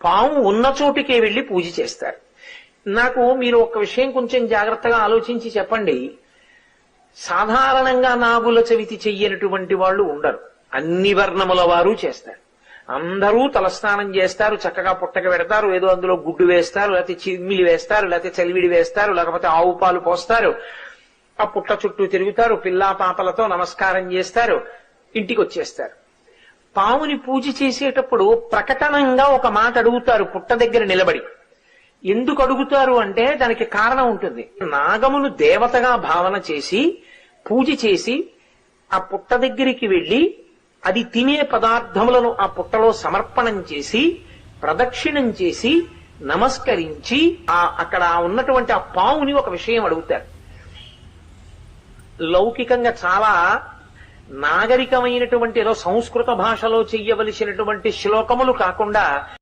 పాము ఉన్న చోటికే వెళ్లి పూజ చేస్తారు. నాకు మీరు ఒక విషయం కొంచెం జాగ్రత్తగా ఆలోచించి చెప్పండి. సాధారణంగా నాగుల చవితి చెయ్యనటువంటి వాళ్ళు ఉండరు. అన్ని వర్ణముల వారు చేస్తారు. అందరూ తలస్నానం చేస్తారు, చక్కగా పుట్టక పెడతారు, ఏదో అందులో గుడ్డు వేస్తారు, లేకపోతే చిమ్మిలి వేస్తారు, లేకపోతే చలివిడి వేస్తారు, లేకపోతే ఆవు పాలు పోస్తారు, ఆ పుట్ట చుట్టూ తిరుగుతారు, పిల్లా పాపలతో నమస్కారం చేస్తారు, ఇంటికి వచ్చేస్తారు. పాముని పూజ చేసేటప్పుడు ప్రకటనంగా ఒక మాట అడుగుతారు పుట్ట దగ్గర నిలబడి. ఎందుకు అడుగుతారు అంటే దానికి కారణం ఉంటుంది. నాగమును దేవతగా భావన చేసి పూజ చేసి ఆ పుట్ట దగ్గరికి వెళ్లి అది తినే పదార్థములను ఆ పుట్టలో సమర్పణం చేసి ప్రదక్షిణం చేసి నమస్కరించి అక్కడ ఉన్నటువంటి ఆ పావుని ఒక విషయం అడుగుతారు. లౌకికంగా చాలా నాగరికమైనటువంటి ఏదో సంస్కృత భాషలో చెయ్యవలసినటువంటి శ్లోకములు కాకుండా